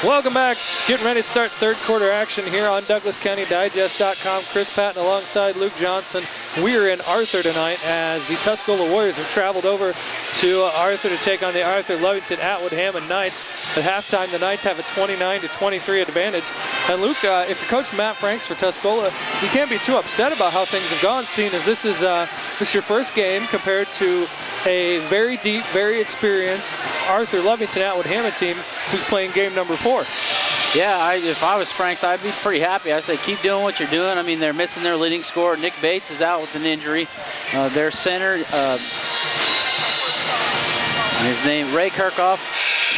Welcome back. Just getting ready to start third quarter action here on DouglasCountyDigest.com. Chris Patton alongside Luke Johnson. We are in Arthur tonight as the Tuscola Warriors have traveled over to Arthur to take on the Arthur Lovington Atwood Hammond Knights. At halftime, the Knights have a 29-23 advantage. And Luke, if you're Coach Matt Franks for Tuscola, you can't be too upset about how things have gone, seeing as this is your first game compared to a very deep, very experienced Arthur Lovington Atwood Hammond team who's playing game number 4. Yeah, if I was Franks, I'd be pretty happy. I'd say keep doing what you're doing. I mean, they're missing their leading scorer. Nick Bates is out with an injury. Their center, his name, Ray Kirchhoff,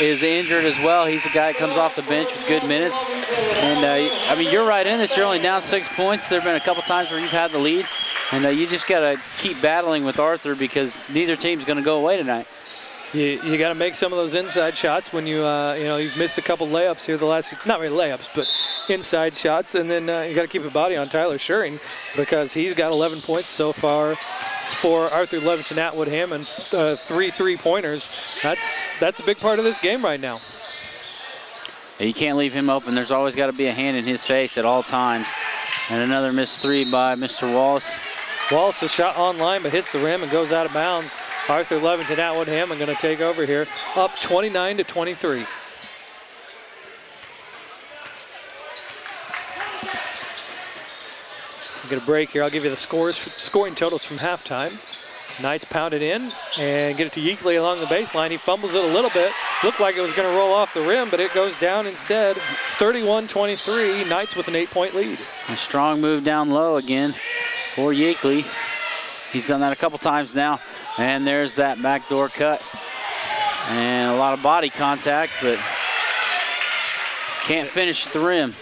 is injured as well. He's a guy that comes off the bench with good minutes. And, I mean, you're right in this. You're only down 6 points. There have been a couple times where you've had the lead. And you just got to keep battling with Arthur because neither team's going to go away tonight. You got to make some of those inside shots when you've missed a couple layups here the last, not really layups, but inside shots, and then you got to keep a body on Tyler Schuring because he's got 11 points so far for Arthur Lovington Atwood Hammond, 3 3-pointers. That's a big part of this game right now. You can't leave him open. There's always got to be a hand in his face at all times. And another missed 3 by Mr. Wallace. Wallace is shot on line but hits the rim and goes out of bounds. Arthur Lovington Atwood Hammond going to take over here, up 29-23. Get a break here. I'll give you the scoring totals from halftime. Knights pound it in and get it to Yeakley along the baseline. He fumbles it a little bit. Looked like it was going to roll off the rim, but it goes down instead. 31-23, Knights with an 8-point lead. A strong move down low again for Yeakley. He's done that a couple times now. And there's that backdoor cut. And a lot of body contact, but can't finish at the rim.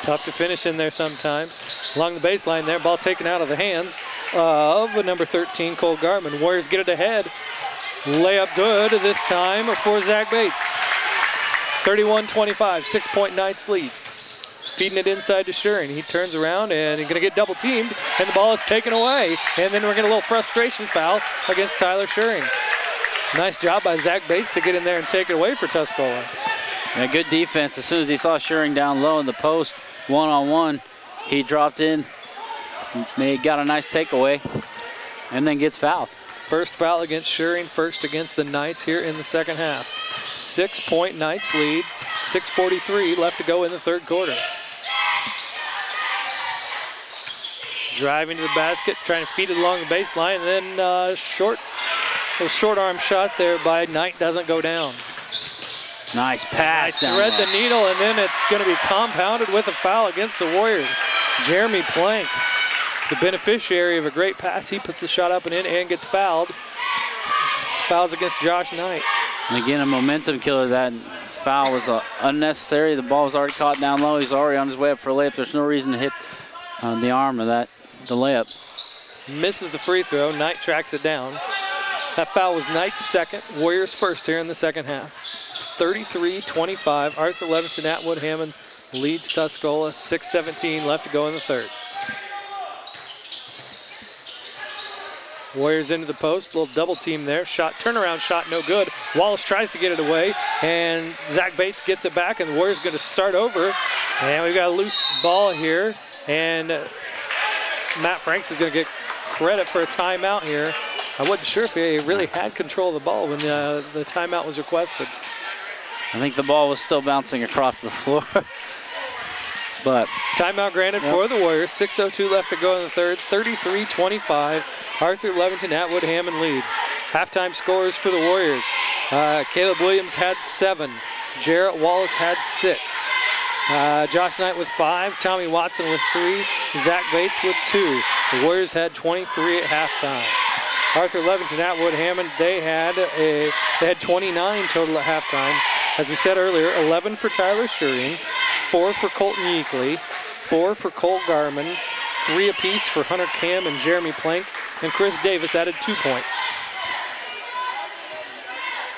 Tough to finish in there sometimes. Along the baseline there, ball taken out of the hands of number 13, Cole Garman. Warriors get it ahead. Layup good this time for Zach Bates. 31-25, 6-point Knights lead. Feeding it inside to Schuring. He turns around and he's going to get double teamed, and the ball is taken away. And then we're getting a little frustration foul against Tyler Schuring. Nice job by Zach Bates to get in there and take it away for Tuscola. Yeah, good defense. As soon as he saw Schuring down low in the post, one-on-one, he dropped in, got a nice takeaway, and then gets fouled. First foul against Schuring, first against the Knights here in the second half. 6-point Knights lead, 6:43 left to go in the third quarter. Driving to the basket, trying to feed it along the baseline, and then short arm shot there by Knight doesn't go down. Nice pass down Thread low. the needle, and then it's going to be compounded with a foul against the Warriors. Jeremy Plank, the beneficiary of a great pass. He puts the shot up and in and gets fouled. Fouls against Josh Knight. And again, a momentum killer. That foul was unnecessary. The ball was already caught down low. He's already on his way up for a layup. There's no reason to hit the arm of the layup. Misses the free throw. Knight tracks it down. That foul was Knight's second, Warriors first here in the second half. It's 33-25. Arthur Lovington Atwood Hammond leads Tuscola. 6:17 left to go in the third. Warriors into the post, little double team there. Turnaround shot, no good. Wallace tries to get it away, and Zach Bates gets it back, and the Warriors going to start over. And we've got a loose ball here, and Matt Franks is going to get credit for a timeout here. I wasn't sure if he really had control of the ball when the timeout was requested. I think the ball was still bouncing across the floor. But timeout granted for the Warriors. 6:02 left to go in the third. 33-25. Arthur Lovington Atwood Hammond leads. Halftime scores for the Warriors. Caleb Williams had 7. Jarrett Wallace had 6. Josh Knight with 5. Tommy Watson with 3. Zach Bates with 2. The Warriors had 23 at halftime. Arthur Lovington Atwood Hammond, they had 29 total at halftime. As we said earlier, 11 for Tyler Schuring, 4 for Colton Yeakley, 4 for Cole Garman, 3 apiece for Hunter Cam and Jeremy Plank, and Chris Davis added 2 points.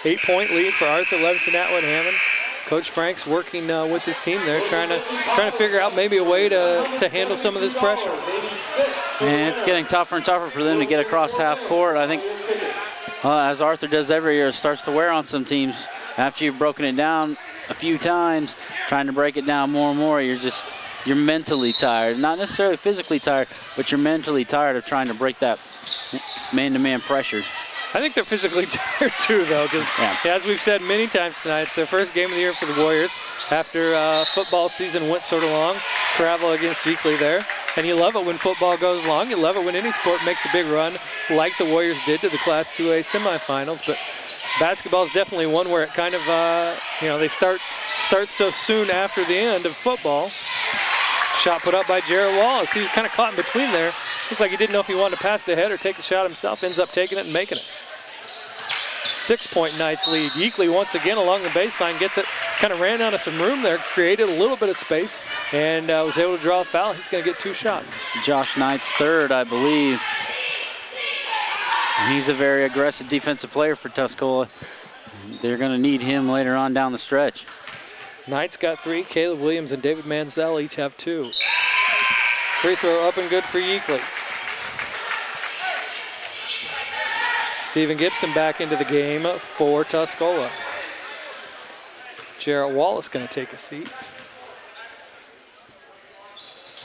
8-point lead for Arthur Lovington Atwood Hammond. Coach Frank's working with his team there, trying to figure out maybe a way to handle some of this pressure. And it's getting tougher and tougher for them to get across half court. I think, as Arthur does every year, it starts to wear on some teams. after you've broken it down a few times, trying to break it down more and more, you're mentally tired. Not necessarily physically tired, but you're mentally tired of trying to break that man-to-man pressure. I think they're physically tired too, though, because as we've said many times tonight, it's their first game of the year for the Warriors after football season went sort of long. Travel against Yeakley there. And you love it when football goes long. You love it when any sport makes a big run like the Warriors did to the Class 2A semifinals. But basketball is definitely one where it kind of, they start so soon after the end of football. Shot put up by Jarrett Wallace. He was kind of caught in between there. Looked like he didn't know if he wanted to pass it ahead or take the shot himself. Ends up taking it and making it. 6-point Knights lead. Yeakley once again along the baseline gets it, kind of ran out of some room there, created a little bit of space, and was able to draw a foul. He's going to get 2 shots. Josh Knight's third, I believe. And he's a very aggressive defensive player for Tuscola. They're going to need him later on down the stretch. Knights got 3. Caleb Williams and David Manziel each have 2. Free throw up and good for Yeakley. Stephen Gibson back into the game for Tuscola. Jarrett Wallace going to take a seat.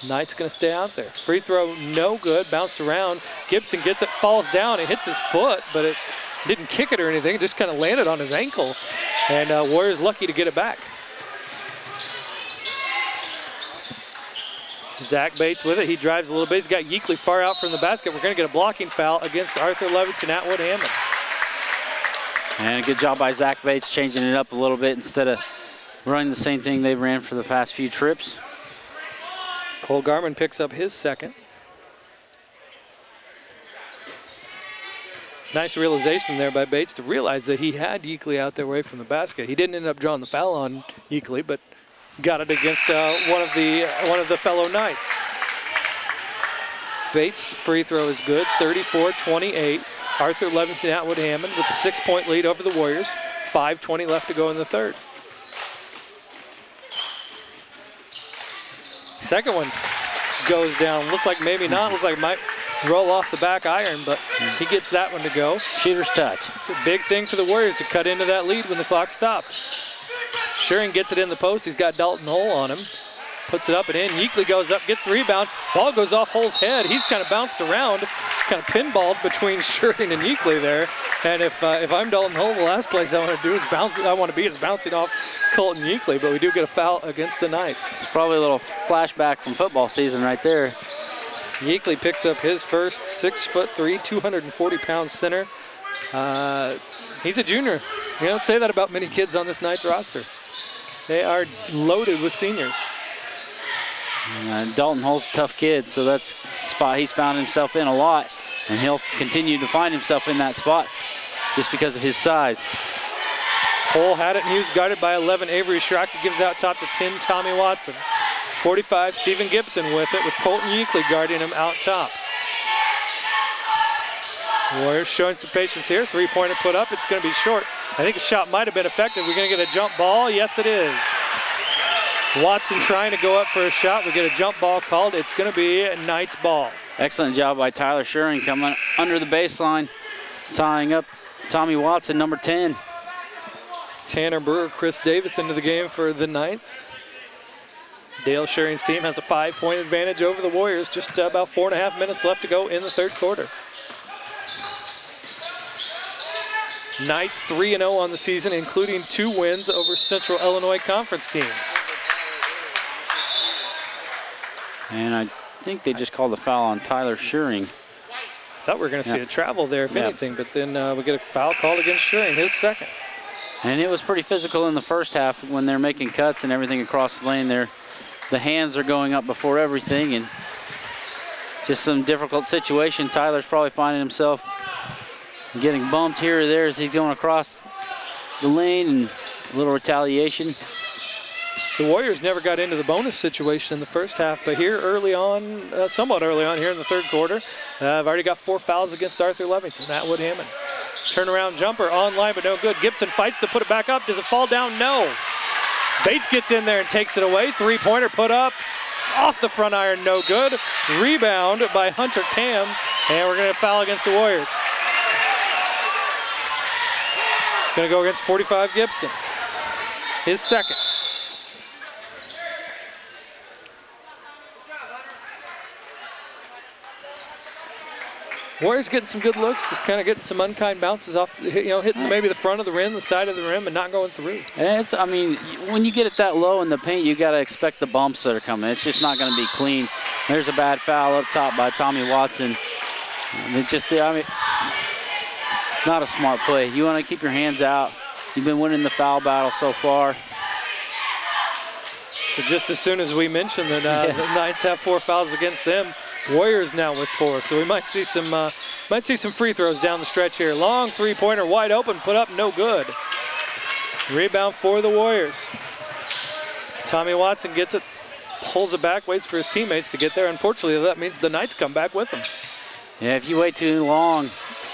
Knight's going to stay out there. Free throw no good, bounced around. Gibson gets it, falls down. It hits his foot, but it didn't kick it or anything. It just kind of landed on his ankle. And Warriors lucky to get it back. Zach Bates with it. He drives a little bit. He's got Yeakley far out from the basket. We're going to get a blocking foul against Arthur Levingston Atwood Hammond. And a good job by Zach Bates changing it up a little bit instead of running the same thing they ran for the past few trips. Cole Garman picks up his second. Nice realization there by Bates to realize that he had Yeakley out there away from the basket. He didn't end up drawing the foul on Yeakley, but got it against one of the fellow Knights. Bates' free throw is good, 34-28. Arthur Levingston Atwood Hammond with a 6-point lead over the Warriors. 5:20 left to go in the third. Second one goes down. Looked like maybe not. Looked like it might roll off the back iron, but he gets that one to go. Shooter's touch. It's a big thing for the Warriors to cut into that lead when the clock stopped. Shearing gets it in the post. He's got Dalton Hull on him. Puts it up and in. Yeakley goes up, gets the rebound. Ball goes off Hull's head. He's kind of bounced around, kind of pinballed between Shearing and Yeakley there. And if I'm Dalton Hull, the last place I want to do is bounce. I want to be is bouncing off Colton Yeakley, but we do get a foul against the Knights. It's probably a little flashback from football season right there. Yeakley picks up his first 6'3", 240-pound center. He's a junior. You don't say that about many kids on this Knights roster. They are loaded with seniors. Dalton Hull's a tough kid, so that's a spot he's found himself in a lot, and he'll continue to find himself in that spot just because of his size. Hull had it, and he was guarded by 11. Avery Schraka gives out top to 10, Tommy Watson. 45, Stephen Gibson with it, with Colton Yeakley guarding him out top. Warriors showing some patience here. 3-pointer put up. It's going to be short. I think the shot might have been effective. We're going to get a jump ball. Yes, it is. Watson trying to go up for a shot. We get a jump ball called. It's going to be a Knights ball. Excellent job by Tyler Shearing coming under the baseline, tying up Tommy Watson, number 10. Tanner Brewer, Chris Davis into the game for the Knights. Dale Shearing's team has a 5-point advantage over the Warriors. Just about 4.5 minutes left to go in the third quarter. Knights 3-0 on the season, including 2 wins over Central Illinois Conference teams. And I think they just called a foul on Tyler Shearing. Thought we were going to see a travel there, if anything, but then we get a foul called against Shearing, his second. And it was pretty physical in the first half when they're making cuts and everything across the lane there. The hands are going up before everything, and just some difficult situation. Tyler's probably finding himself getting bumped here or there as he's going across the lane, and a little retaliation. The Warriors never got into the bonus situation in the first half, but here early on, somewhat early on here in the third quarter, I've already got 4 fouls against Arthur Levingston, Atwood Hammond. Turnaround jumper online, but no good. Gibson fights to put it back up. Does it fall down? No. Bates gets in there and takes it away. 3-pointer put up. Off the front iron, no good. Rebound by Hunter Cam, and we're going to foul against the Warriors. Going to go against 45 Gibson. His second. Warriors getting some good looks, just kind of getting some unkind bounces off, hitting maybe the front of the rim, the side of the rim, and not going through. And I mean, when you get it that low in the paint, you got to expect the bumps that are coming. It's just not going to be clean. There's a bad foul up top by Tommy Watson. And it just, not a smart play. You want to keep your hands out. You've been winning the foul battle so far. So just as soon as we mentioned that the Knights have 4 fouls against them, Warriors now with 4. So we might see some free throws down the stretch here. Long three-pointer, wide open, put up, no good. Rebound for the Warriors. Tommy Watson gets it, pulls it back, waits for his teammates to get there. Unfortunately, that means the Knights come back with him. Yeah, if you wait too long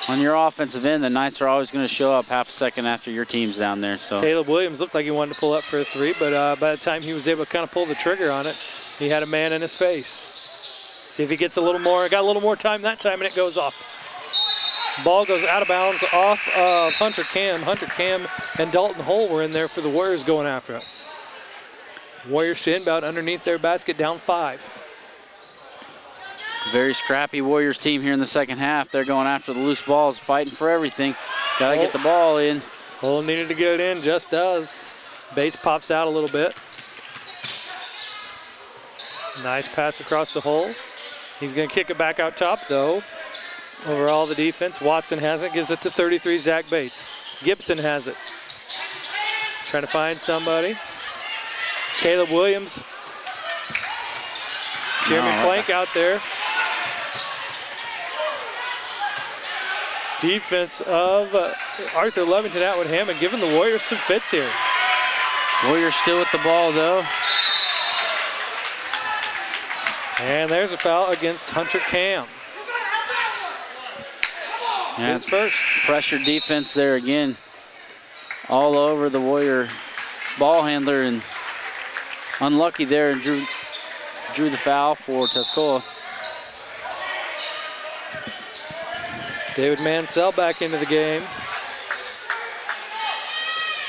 on your offensive end, the Knights are always going to show up half a second after your team's down there. So Caleb Williams looked like he wanted to pull up for a 3, but by the time he was able to kind of pull the trigger on it, he had a man in his face. See if he gets a little more, got a little more time that time, and it goes off. Ball goes out of bounds off of Hunter Cam. Hunter Cam and Dalton Hull were in there for the Warriors going after it. Warriors to inbound underneath their basket, down 5. Very scrappy Warriors team here in the second half. They're going after the loose balls, fighting for everything. Got to get the ball in. Hull needed to get it in, just does. Base pops out a little bit. Nice pass across the Hull. He's going to kick it back out top, though. Overall, the defense. Watson has it, gives it to 33, Zach Bates. Gibson has it. Trying to find somebody. Caleb Williams. Jeremy Plank out there. Defense of Arthur Levington Atwood Hammond giving the Warriors some fits here. Warriors still with the ball, though. And there's a foul against Hunter Cam. His first. Pressure defense there again. All over the Warrior ball handler, and unlucky there, and drew the foul for Tuscola. David Mansell back into the game.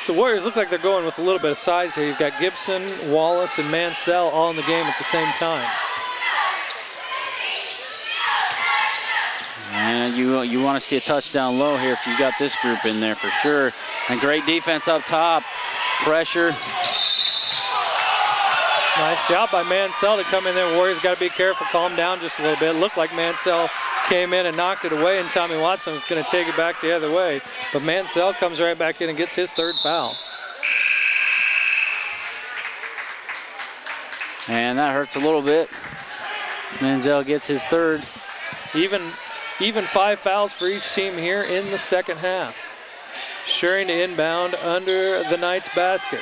So Warriors look like they're going with a little bit of size here. You've got Gibson, Wallace, and Mansell all in the game at the same time. And you want to see a touchdown low here if you've got this group in there for sure. And great defense up top. Pressure. Nice job by Mansell to come in there. Warriors got to be careful, calm down just a little bit. It looked like Mansell came in and knocked it away, and Tommy Watson was going to take it back the other way. But Mansell comes right back in and gets his 3rd foul. And that hurts a little bit. Mansell gets his 3rd. Even 5 fouls for each team here in the second half. Shuring to inbound under the Knights basket.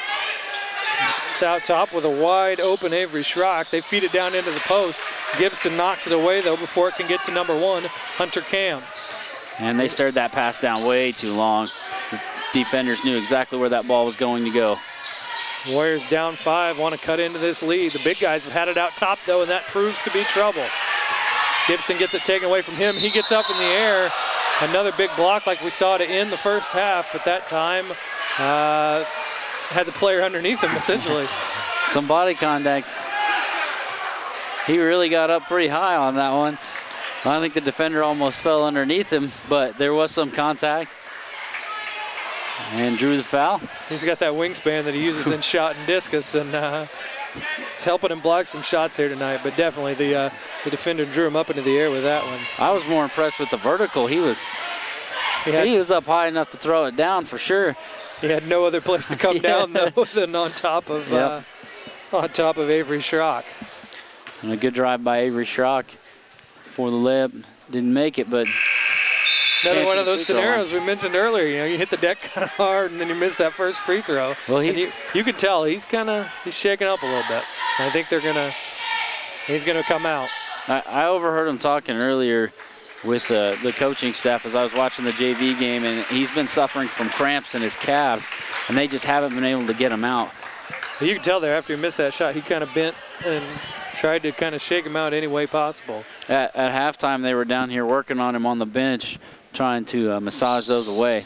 It's out top with a wide open Avery Schrock. They feed it down into the post. Gibson knocks it away though before it can get to number 1, Hunter Cam. And they stared that pass down way too long. The defenders knew exactly where that ball was going to go. Warriors down 5, want to cut into this lead. The big guys have had it out top though, and that proves to be trouble. Gibson gets it taken away from him. He gets up in the air. Another big block like we saw to end the first half, but that time had the player underneath him essentially. Some body contact. He really got up pretty high on that one. I think the defender almost fell underneath him, but there was some contact. And drew the foul. He's got that wingspan that he uses in shot and discus, and it's helping him block some shots here tonight, but definitely the defender drew him up into the air with that one. I was more impressed with the vertical. He was up high enough to throw it down for sure. He had no other place to come down though than on top of Avery Schrock. And a good drive by Avery Schrock for the layup. Didn't make it, but another one of those scenarios we mentioned earlier. You hit the deck kind of hard and then you miss that first free throw. Well, you can tell he's shaking up a little bit. I think he's gonna come out. I overheard him talking earlier with the coaching staff as I was watching the JV game, and he's been suffering from cramps in his calves, and they just haven't been able to get him out. You can tell there after he missed that shot, he kind of bent and tried to kind of shake him out any way possible. At halftime, they were down here working on him on the bench, trying to massage those away.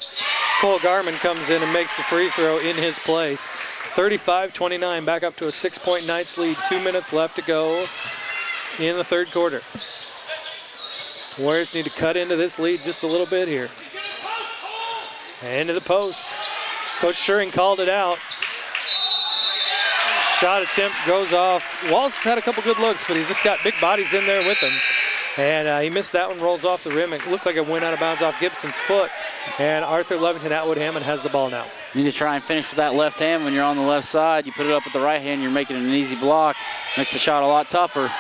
Cole Garman comes in and makes the free throw in his place. 35-29, back up to a 6-point Knights lead. 2 minutes left to go in the third quarter. Warriors need to cut into this lead just a little bit here. Into the post. Coach Schuring called it out. Shot attempt goes off. Wallace had a couple good looks, but he's just got big bodies in there with him. And he missed that one, rolls off the rim. It looked like it went out of bounds off Gibson's foot. And Arthur Levington Atwood Hammond has the ball now. You need to try and finish with that left hand when you're on the left side. You put it up with the right hand, you're making it an easy block. Makes the shot a lot tougher.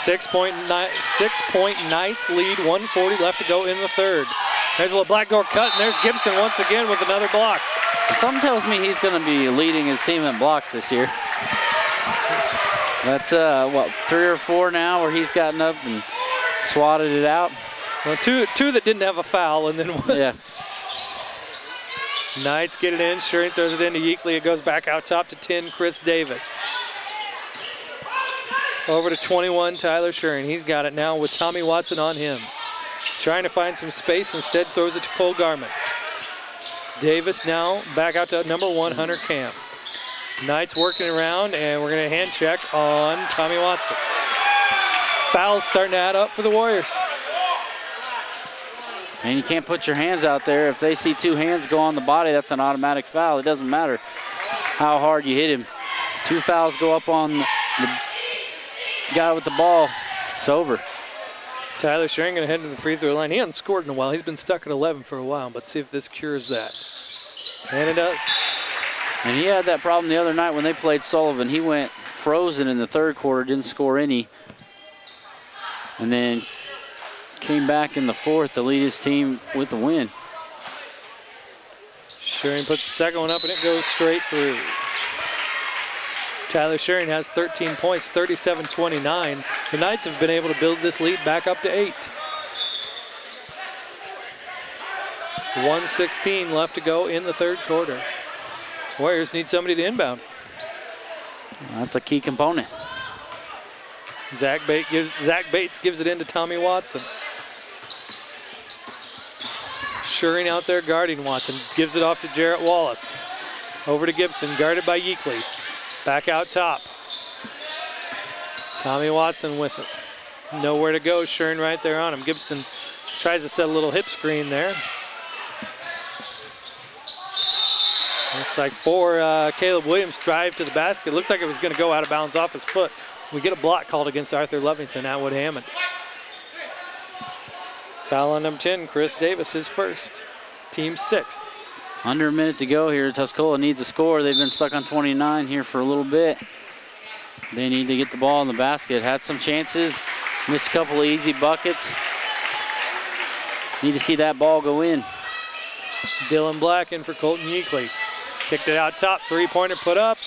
6-point Knights lead, 1:40 left to go in the third. There's a little black door cut, and there's Gibson once again with another block. Something tells me he's going to be leading his team in blocks this year. That's, 3 or 4 now where he's gotten up and swatted it out. Well, two that didn't have a foul, and then one. Yeah. Knights get it in. Schuring throws it into Yeakley. It goes back out top to 10, Chris Davis. Over to 21, Tyler Schuring. He's got it now with Tommy Watson on him. Trying to find some space, instead throws it to Cole Garment. Davis now back out to number 1, Hunter Camp. Knights working around, and we're going to hand check on Tommy Watson. Fouls starting to add up for the Warriors. And you can't put your hands out there. If they see 2 hands go on the body, that's an automatic foul. It doesn't matter how hard you hit him. 2 fouls go up on the guy with the ball, it's over. Tyler Schuring going to head to the free throw line. He hasn't scored in a while. He's been stuck at 11 for a while, but see if this cures that. And it does. And he had that problem the other night when they played Sullivan. He went frozen in the third quarter, didn't score any. And then came back in the fourth to lead his team with the win. Schuring puts the second one up, and it goes straight through. Tyler Schuring has 13 points, 37-29. The Knights have been able to build this lead back up to 8. 1:16 left to go in the third quarter. Warriors need somebody to inbound. That's a key component. Zach Bates gives it in to Tommy Watson. Schuring out there guarding Watson. Gives it off to Jarrett Wallace. Over to Gibson, guarded by Yeakley. Back out top. Tommy Watson with it. Nowhere to go. Schuring right there on him. Gibson tries to set a little hip screen there. Looks like Caleb Williams drive to the basket. Looks like it was going to go out of bounds off his foot. We get a block called against Arthur Levington, Atwood Hammond. Foul on number 10, Chris Davis, his first. Team 6th. Under a minute to go here. Tuscola needs a score. They've been stuck on 29 here for a little bit. They need to get the ball in the basket. Had some chances. Missed a couple of easy buckets. Need to see that ball go in. Dylan Black in for Colton Yeakley. Kicked it out top. 3-pointer put up.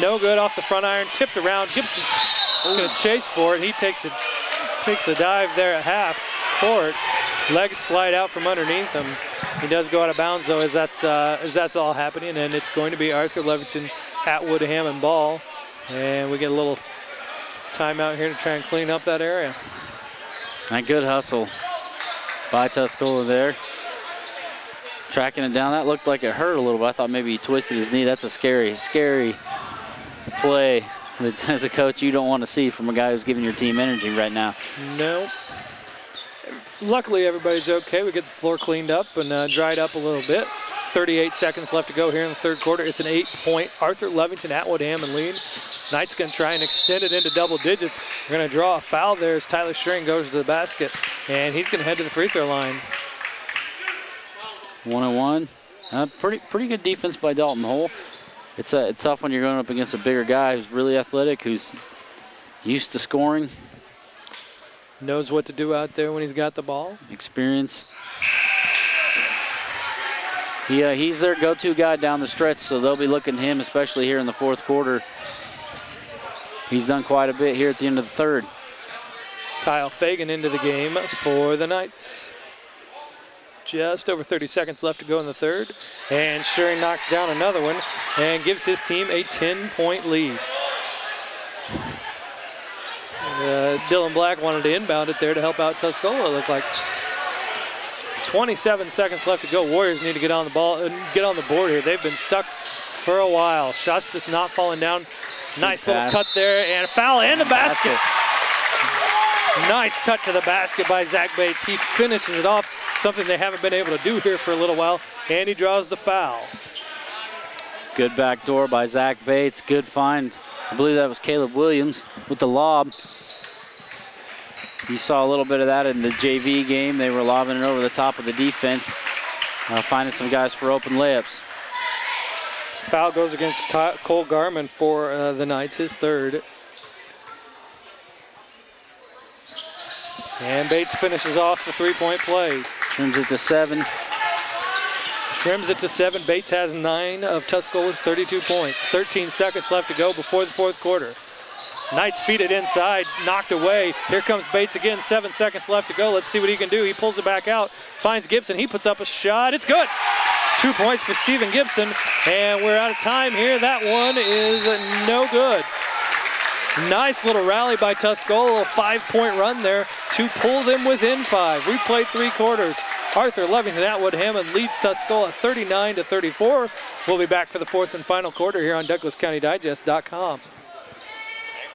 No good off the front iron. Tipped around. Gibson's going to chase for it. He takes a dive there at half court. Legs slide out from underneath him. He does go out of bounds though, as that's all happening, and it's going to be Arthur Levington Atwood Hammond ball, and we get a little timeout here to try and clean up that area. That good hustle by Tuscola there. Tracking it down. That looked like it hurt a little bit. I thought maybe he twisted his knee. That's a scary, scary play that, as a coach, you don't want to see from a guy who's giving your team energy right now. No. Luckily, everybody's okay. We get the floor cleaned up and dried up a little bit. 38 seconds left to go here in the third quarter. It's an 8-point Arthur Levington Atwood Hammond lead. Knights going to try and extend it into double digits. We're going to draw a foul there as Tyler Schuring goes to the basket, and he's going to head to the free throw line. 1-on-1. Pretty good defense by Dalton Hole. It's tough when you're going up against a bigger guy who's really athletic, who's used to scoring. Knows what to do out there when he's got the ball. Experience. He's their go-to guy down the stretch, so they'll be looking at him, especially here in the fourth quarter. He's done quite a bit here at the end of the third. Kyle Fagan into the game for the Knights. Just over 30 seconds left to go in the third. And Schuring knocks down another one and gives his team a 10-point lead. Dylan Black wanted to inbound it there to help out Tuscola, it looked like. 27 seconds left to go. Warriors need to get on the ball and get on the board here. They've been stuck for a while. Shots just not falling down. Nice little cut there, and a foul in the basket. Nice cut to the basket by Zach Bates. He finishes it off, something they haven't been able to do here for a little while, and he draws the foul. Good back door by Zach Bates. Good find. I believe that was Caleb Williams with the lob. You saw a little bit of that in the JV game. They were lobbing it over the top of the defense, finding some guys for open layups. Foul goes against Cole Garman for the Knights, his third. And Bates finishes off the three-point play. Trims it to 7. Trims it to 7. Bates has 9 of Tuscola's 32 points. 13 seconds left to go before the fourth quarter. Knights feed it inside, knocked away. Here comes Bates again, 7 seconds left to go. Let's see what he can do. He pulls it back out, finds Gibson. He puts up a shot. It's good. 2 points for Stephen Gibson, and we're out of time here. That one is no good. Nice little rally by Tuscola, a 5-point run there to pull them within 5. We played 3 quarters. Arthur Lovington Atwood Hammond leads Tuscola 39-34. We'll be back for the fourth and final quarter here on DouglasCountyDigest.com.